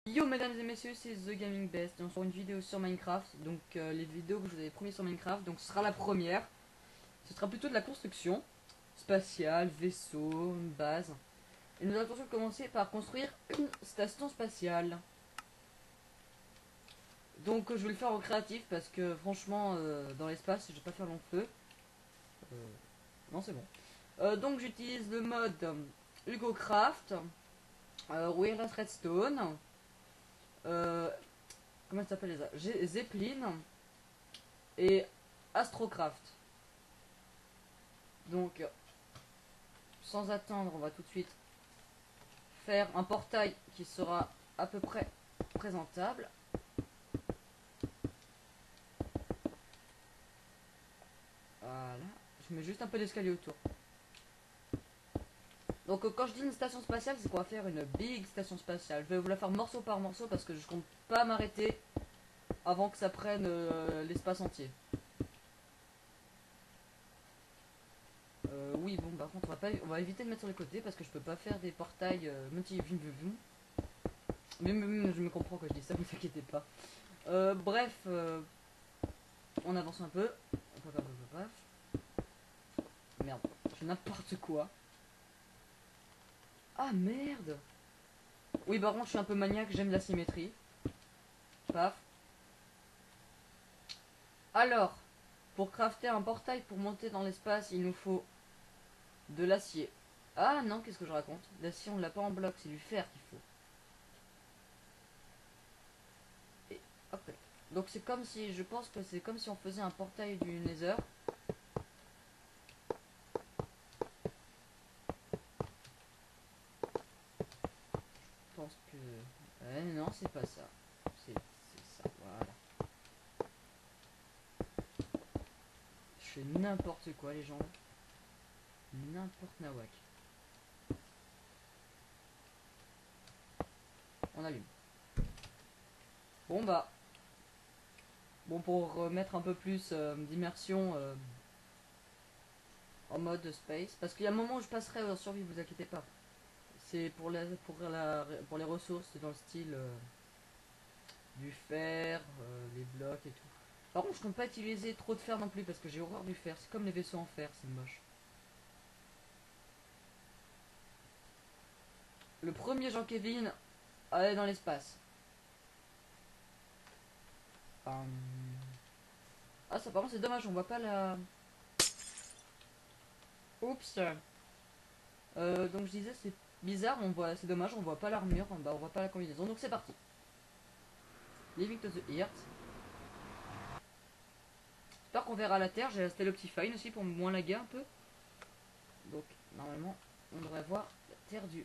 Yo mesdames et messieurs, c'est The Gaming Best, on sort une vidéo sur Minecraft, donc les vidéos que je vous avais promis sur Minecraft, donc ce sera la première. Ce sera plutôt de la construction, spatiale, vaisseau, une base. Et nous allons tout de suite commencer par construire une station spatiale. Donc je vais le faire au créatif parce que franchement dans l'espace je vais pas faire long feu. Euh, non c'est bon. Donc j'utilise le mode HugoCraft, Wireless Redstone, euh, comment ça s'appelle les Zeppelin et Astrocraft. Donc, sans attendre, on va tout de suite faire un portail qui sera à peu près présentable. Voilà. Je mets juste un peu d'escalier autour. Donc, quand je dis une station spatiale, c'est qu'on va faire une big station spatiale. Je vais vous la faire morceau par morceau parce que je compte pas m'arrêter avant que ça prenne l'espace entier. Oui, bon, par contre, on va éviter de mettre sur les côtés parce que je peux pas faire des portails mais je me comprends quand je dis ça, vous inquiétez pas. Bref, on avance un peu. Merde, je fais n'importe quoi. Ah merde. Oui, par contre, je suis un peu maniaque, j'aime la symétrie. Paf. Alors, pour crafter un portail pour monter dans l'espace, il nous faut de l'acier. Ah non, qu'est-ce que je raconte? L'acier, on l'a pas en bloc, c'est du fer qu'il faut. Et hop. Donc c'est comme si, je pense que c'est comme si on faisait un portail du Nether. Je pense que... non, c'est pas ça. C'est ça, voilà. Je fais n'importe quoi, les gens. N'importe nawak. On allume. Bon bah. Bon, pour remettre un peu plus d'immersion en mode space. Parce qu'il y a un moment où je passerai en survie, vous inquiétez pas. C'est pour les ressources, c'est dans le style du fer, les blocs et tout. Par contre, je compte pas utiliser trop de fer non plus parce que j'ai horreur du fer. C'est comme les vaisseaux en fer, c'est moche. Le premier Jean-Kevin allait dans l'espace. Ah, ça par contre, c'est dommage, on voit pas la. Oups. Donc je disais, c'est bizarre, c'est dommage, on voit pas l'armure, bah, on voit pas la combinaison. Donc c'est parti. Living to the Earth. J'espère qu'on verra la Terre. J'ai resté l'Optifine aussi pour moins laguer un peu. Donc normalement, on devrait voir la Terre du.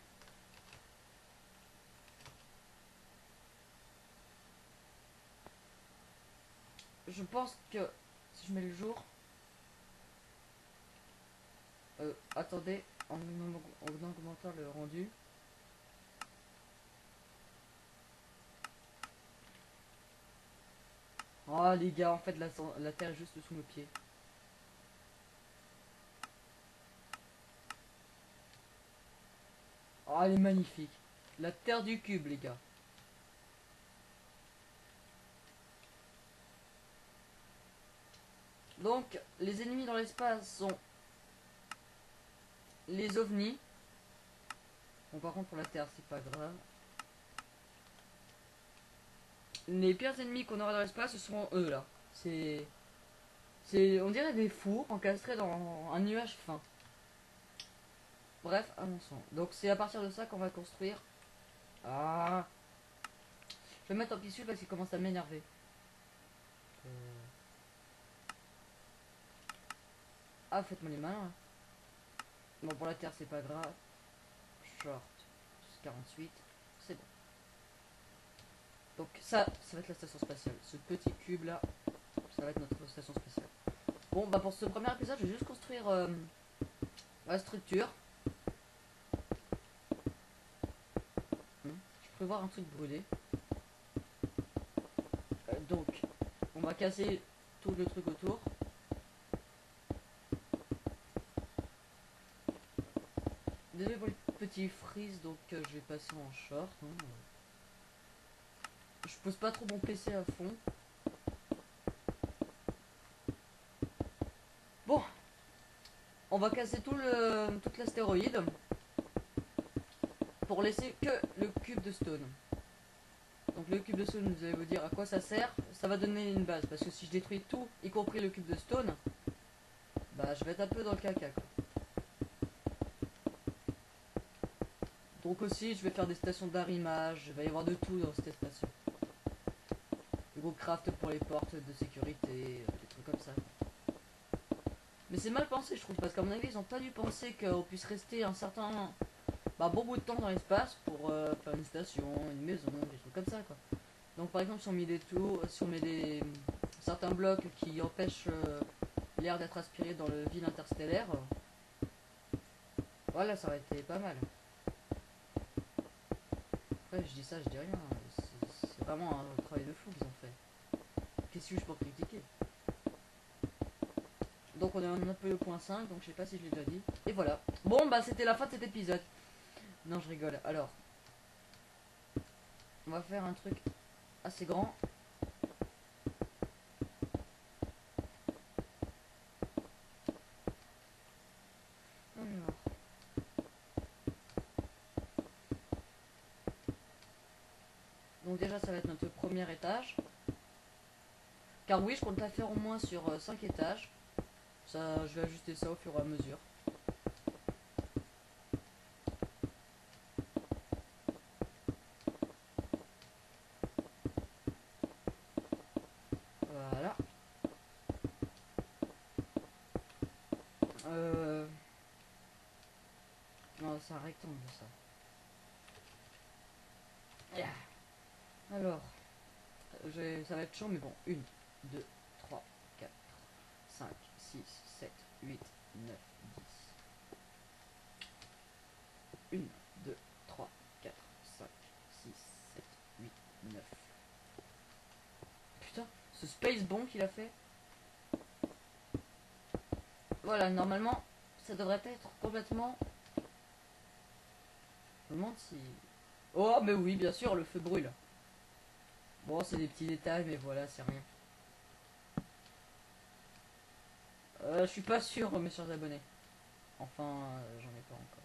Je pense que si je mets le jour. Attendez, en augmentant le rendu. Oh les gars, en fait la Terre est juste sous nos pieds. Oh, elle est magnifique. La Terre du cube, les gars. Donc, les ennemis dans l'espace sont les ovnis. Bon, par contre, pour la Terre, c'est pas grave. Les pires ennemis qu'on aura dans l'espace, ce seront eux, là. On dirait des fours encastrés dans un nuage fin. Bref, avançons. Donc, c'est à partir de ça qu'on va construire. Ah. Je vais mettre un pissu parce qu'il commence à m'énerver. Ah, faites-moi les malins. Bon, pour la Terre, c'est pas grave. Short 48, c'est bon. Donc ça va être la station spatiale. Ce petit cube là, ça va être notre station spatiale. Bon, bah pour ce premier épisode, je vais juste construire la structure. Je peux voir un truc brûlé. Donc, on va casser tout le truc autour. Désolé pour les petits freeze, donc je vais passer en short. Je pose pas trop mon PC à fond. Bon, on va casser toute l'astéroïde pour laisser que le cube de stone. Donc le cube de stone, vous allez vous dire à quoi ça sert. Ça va donner une base, parce que si je détruis tout, y compris le cube de stone, bah je vais être un peu dans le caca quoi. Donc aussi je vais faire des stations d'arrimage, il va y avoir de tout dans cette station. Du gros craft pour les portes de sécurité, des trucs comme ça. Mais c'est mal pensé je trouve, parce qu'à mon avis ils ont pas dû penser qu'on puisse rester un certain bon bout de temps dans l'espace pour faire une station, une maison, des trucs comme ça quoi. Donc par exemple si on met des tours, si on met des certains blocs qui empêchent l'air d'être aspiré dans le vide interstellaire, voilà ça aurait été pas mal. Après je dis ça, je dis rien, c'est vraiment un travail de fou qu'ils ont fait. Qu'est-ce que je peux critiquer? Donc on est un peu au point 5, donc je sais pas si je l'ai déjà dit. Et voilà. Bon bah c'était la fin de cet épisode. Non je rigole. Alors, on va faire un truc assez grand. Alors. Donc déjà ça va être notre premier étage. Car oui je compte la faire au moins sur 5 étages. Ça, je vais ajuster ça au fur et à mesure. Voilà. Non, c'est un rectangle ça. Yeah. Alors, ça va être chaud, mais bon. 1, 2, 3, 4, 5, 6, 7, 8, 9, 10. 1, 2, 3, 4, 5, 6, 7, 8, 9. Putain, ce space bon qu'il a fait. Voilà, normalement, ça devrait être complètement... Je me demande si... Oh, mais oui, bien sûr, le feu brûle. Bon, c'est des petits détails, mais voilà, c'est rien. Je suis pas sûr, mes chers abonnés. Enfin, j'en ai pas encore.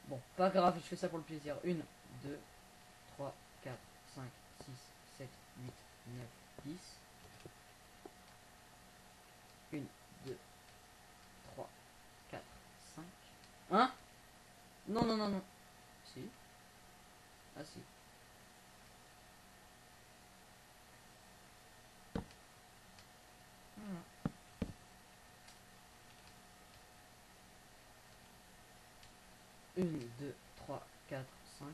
Bon, pas grave, je fais ça pour le plaisir. 1, 2, 3, 4, 5, 6, 7, 8, 9, 10. 1, 2, 3, 4, 5. Hein? Non, non, non, non. Si. Ah si. Voilà. 1, 2, 3, 4, 5.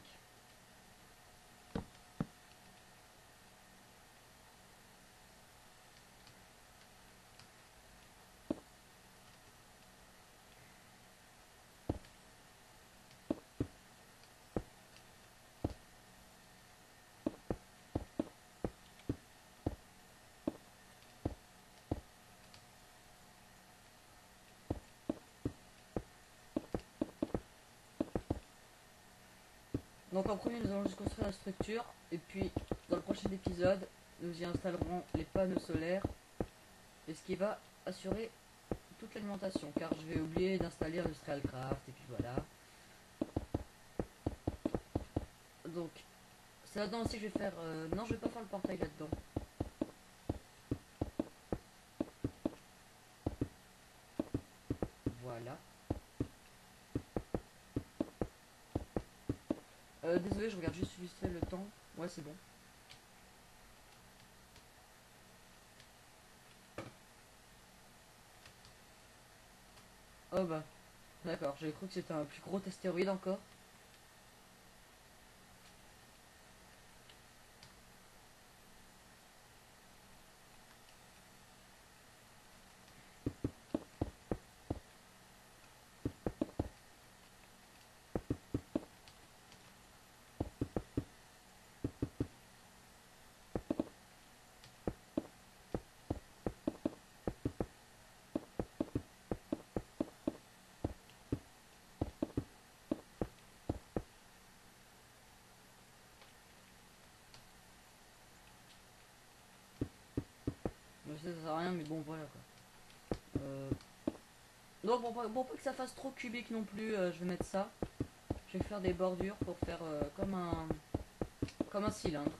Donc en premier, nous allons juste construire la structure. Et puis, dans le prochain épisode, nous y installerons les panneaux solaires. Et ce qui va assurer toute l'alimentation. Car je vais oublier d'installer Industrial Craft. Et puis voilà. Donc, c'est là-dedans aussi que je vais faire... non, je vais pas faire le portail là-dedans. Voilà. Désolé, je regarde juste vite fait le temps. Ouais, c'est bon. Oh bah, d'accord, j'avais cru que c'était un plus gros astéroïde encore. sais, ça sert à rien, mais bon, voilà quoi. Donc, pour pas que ça fasse trop cubique non plus, je vais mettre ça. Je vais faire des bordures pour faire comme un cylindre.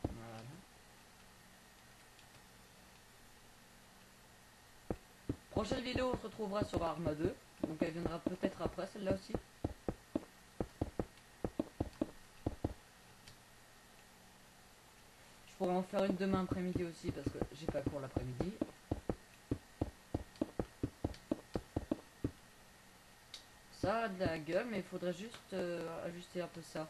Voilà. Prochaine vidéo, on se retrouvera sur Arma 2. Donc elle viendra peut-être après celle-là aussi. Je pourrais en faire une demain après-midi aussi parce que j'ai pas cours l'après-midi. Ça a de la gueule, mais il faudrait juste ajuster un peu ça.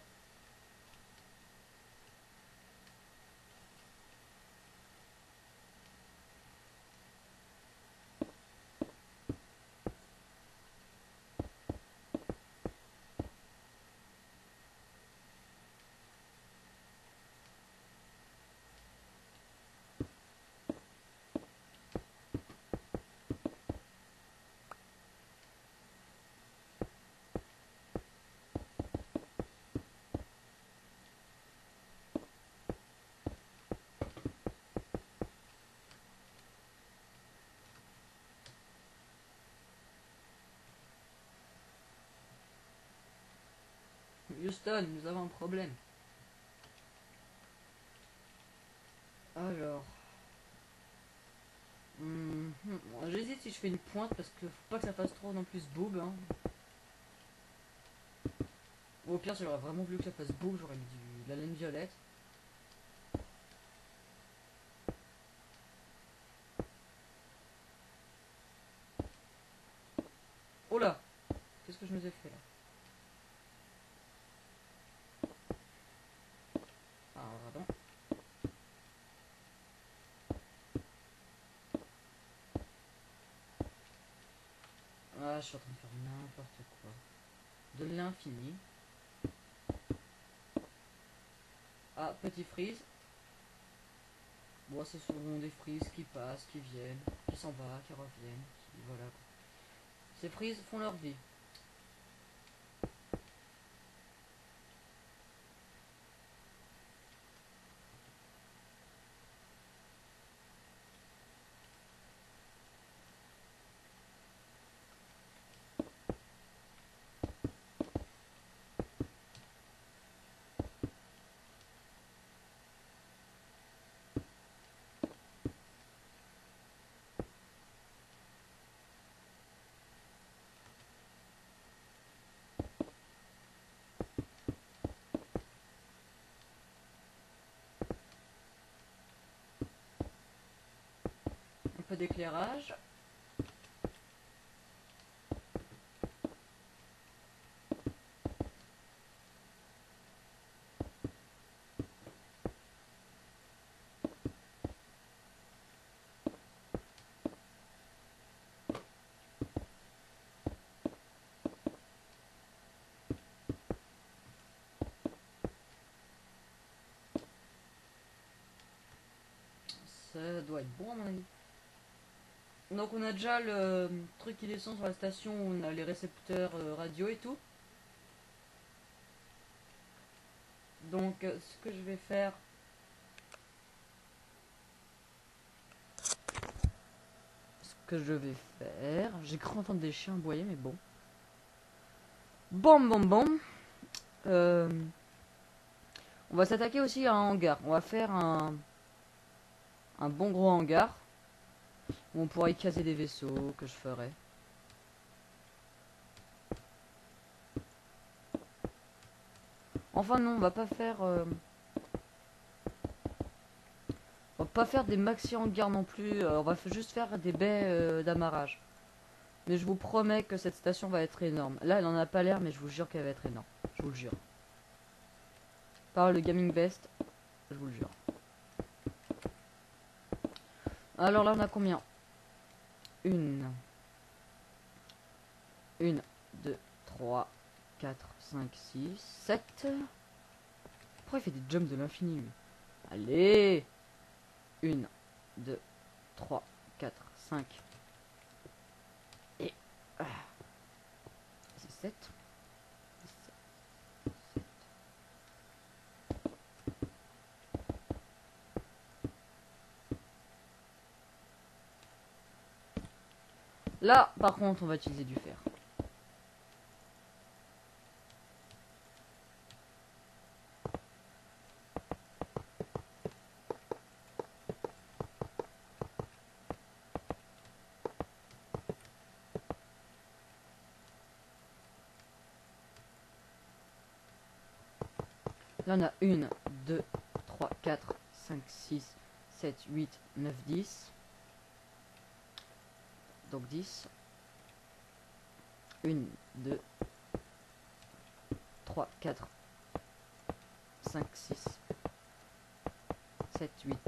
Houston, nous avons un problème. Alors. J'hésite si je fais une pointe parce que faut pas que ça fasse trop non plus boob. Hein. Ou au pire, si j'aurais vraiment voulu que ça fasse boob, j'aurais mis de la laine violette. Oh là! Qu'est-ce que je nous ai fait là? Ah, pardon. Ah, je suis en train de faire n'importe quoi. De l'infini. Ah, petit freeze. Bon, c'est souvent des frises qui passent, qui viennent, qui s'en va, qui reviennent, qui... voilà. Ces frises font leur vie. Un peu d'éclairage. Ça doit être bon à mon avis. Donc on a déjà le truc qui descend sur la station où on a les récepteurs radio et tout. Donc ce que je vais faire... J'ai cru entendre des chiens aboyer mais bon. Bon. Euh, on va s'attaquer aussi à un hangar. On va faire un bon gros hangar. Où on pourra y caser des vaisseaux que je ferai. Enfin non, on va pas faire... on va pas faire des maxi hangars non plus. On va juste faire des baies d'amarrage. Mais je vous promets que cette station va être énorme. Là, elle en a pas l'air, mais je vous jure qu'elle va être énorme. Je vous le jure. Par le Gaming Best, je vous le jure. Alors là, on a combien? Une, 2, 3, 4, 5, 6, 7. Pourquoi il fait des jumps de l'infini, lui? Allez! 1, 2, 3, 4, 5. Et... c'est 7. Là, par contre, on va utiliser du fer. Là, on a 1, 2, 3, 4, 5, 6, 7, 8, 9, 10. Donc 10. 1, 2, 3, 4, 5, 6, 7, 8,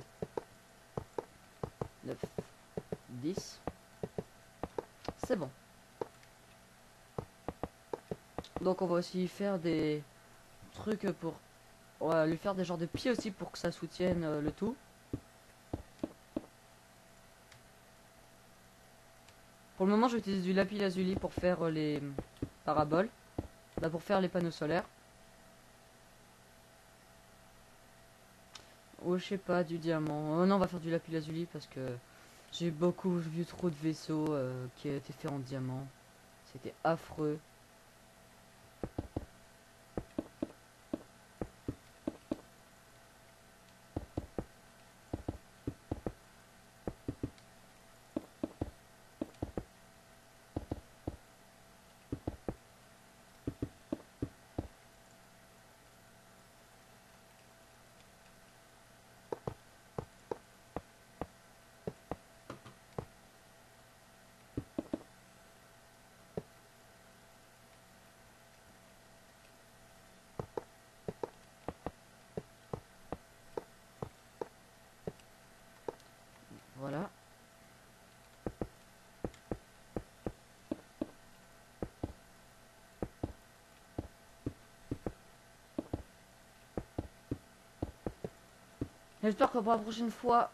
9, 10. C'est bon. Donc on va aussi faire des trucs pour... On va lui faire des genres de pieds aussi pour que ça soutienne le tout. Pour le moment, j'utilise du lapis lazuli pour faire les paraboles. Là, pour faire les panneaux solaires. Ou je sais pas, du diamant. Non, on va faire du lapis lazuli parce que j'ai vu trop de vaisseaux qui étaient faits en diamant. C'était affreux. Voilà. J'espère que pour la prochaine fois,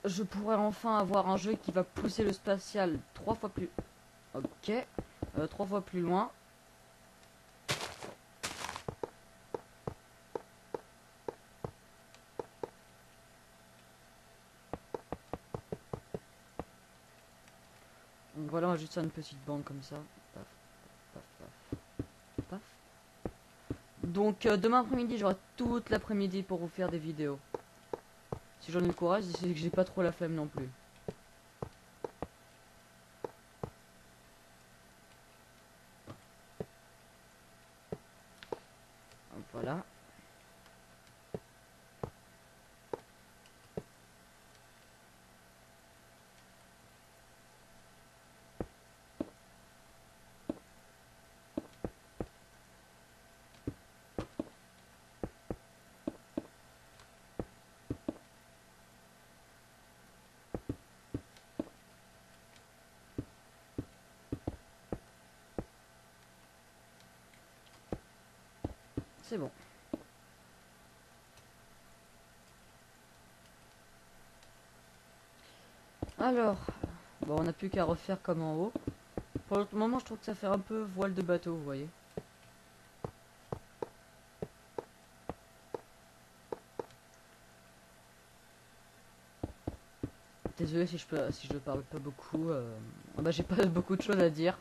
je pourrai enfin avoir un jeu qui va pousser le spatial 3 fois plus... Ok. 3 fois plus loin. Donc voilà, on va juste faire une petite bande comme ça. Paf, paf, paf, paf. Donc demain après-midi, j'aurai toute l'après-midi pour vous faire des vidéos. Si j'en ai le courage, c'est que j'ai pas trop la flemme non plus. Donc, voilà. C'est bon. Alors, bon, on n'a plus qu'à refaire comme en haut. Pour le moment, je trouve que ça fait un peu voile de bateau, vous voyez. Désolé si je parle pas beaucoup. Bah, j'ai pas beaucoup de choses à dire.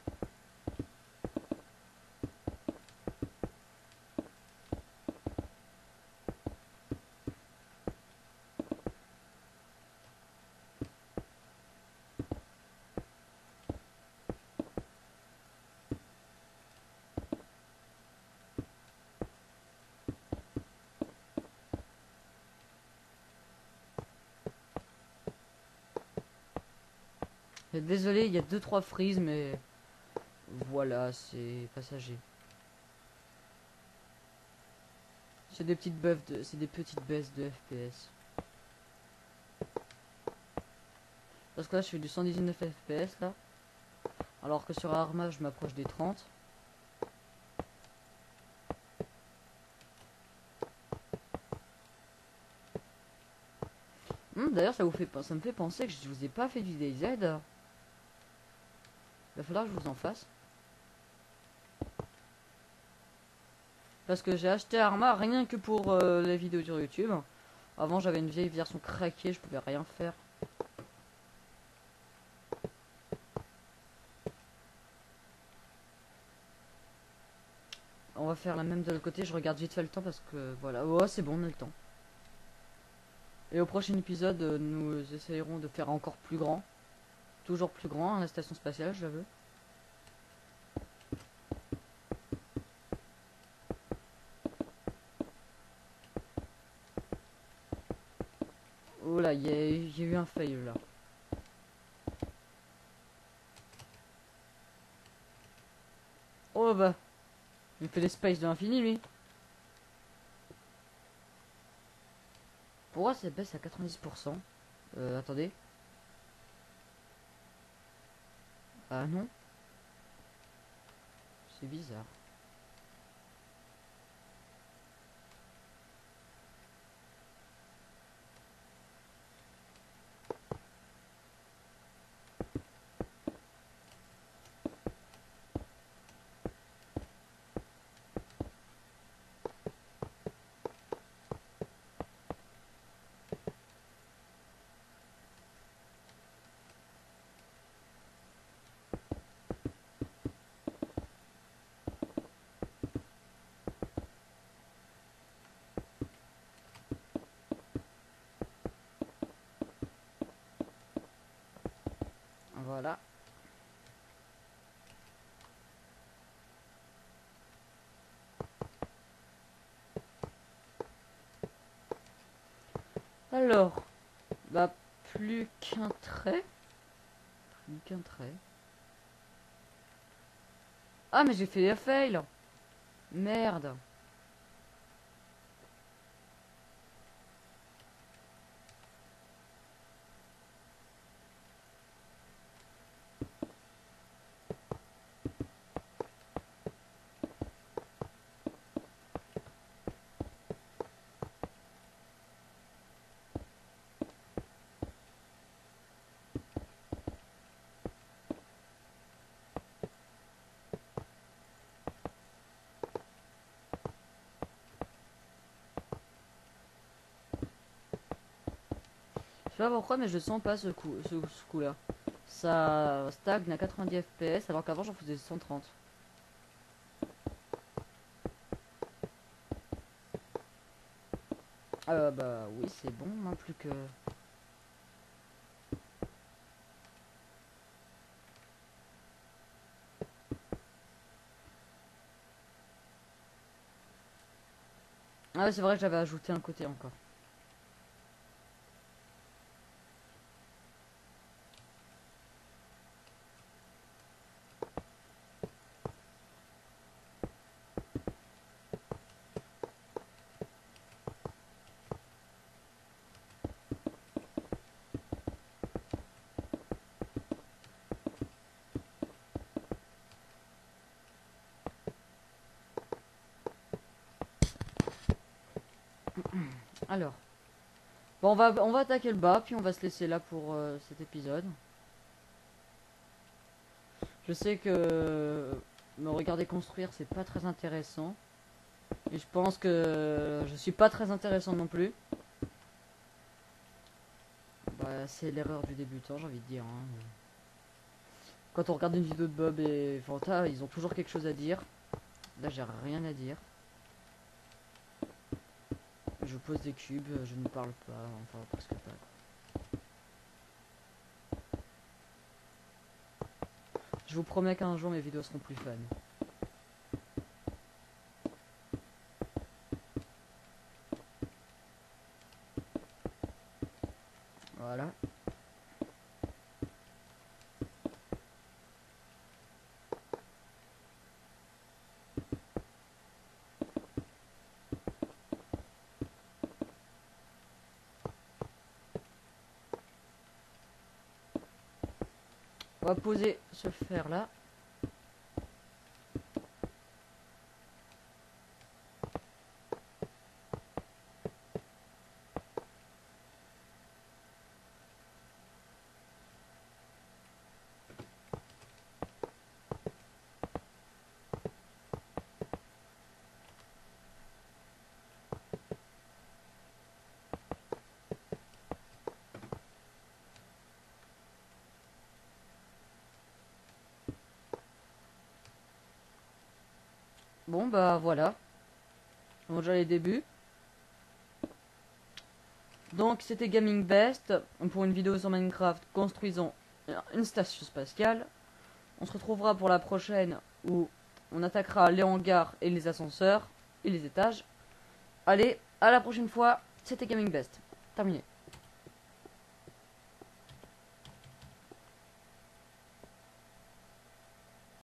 Désolé, il y a 2-3 frises, mais voilà, c'est passager. C'est des petites baisses de FPS. Parce que là, je fais du 119 FPS là, alors que sur Arma, je m'approche des 30. D'ailleurs, ça me fait penser que je vous ai pas fait du DayZ. Il va falloir que je vous en fasse. Parce que j'ai acheté Arma rien que pour les vidéos sur YouTube. Avant, j'avais une vieille version craquée, je pouvais rien faire. On va faire la même de l'autre côté, je regarde vite fait le temps parce que voilà. Oh, c'est bon, on a le temps. Et au prochain épisode, nous essayerons de faire encore plus grand. Toujours plus grand, hein, la station spatiale, je la veux. Oh là, il y a eu un fail là. Oh bah, il me fait des spaces de l'infini lui. Pourquoi ça baisse à 90%? Attendez. Ah non. C'est bizarre. Voilà. Alors, bah plus qu'un trait. Plus qu'un trait. Ah mais j'ai fait des fails. Merde. Je sais pas pourquoi mais je sens pas ce coup là. Ça stagne à 90 FPS alors qu'avant j'en faisais 130. Bah oui c'est bon, hein, plus que... Ah ouais, c'est vrai que j'avais ajouté un côté encore. Alors, bon, on va attaquer le bas, puis on va se laisser là pour cet épisode. Je sais que me regarder construire, c'est pas très intéressant. Et je pense que je suis pas très intéressant non plus. Bah, c'est l'erreur du débutant, j'ai envie de dire, hein. Quand on regarde une vidéo de Bob et Fanta, ils ont toujours quelque chose à dire. Là, j'ai rien à dire. Je pose des cubes, je ne parle pas, enfin presque pas. Je vous promets qu'un jour mes vidéos seront plus fun. Voilà. On va poser ce fer là. Bon bah voilà. On voit déjà les débuts. Donc c'était Gaming Best pour une vidéo sur Minecraft construisant une station spatiale. On se retrouvera pour la prochaine où on attaquera les hangars et les ascenseurs et les étages. Allez, à la prochaine fois. C'était Gaming Best. Terminé.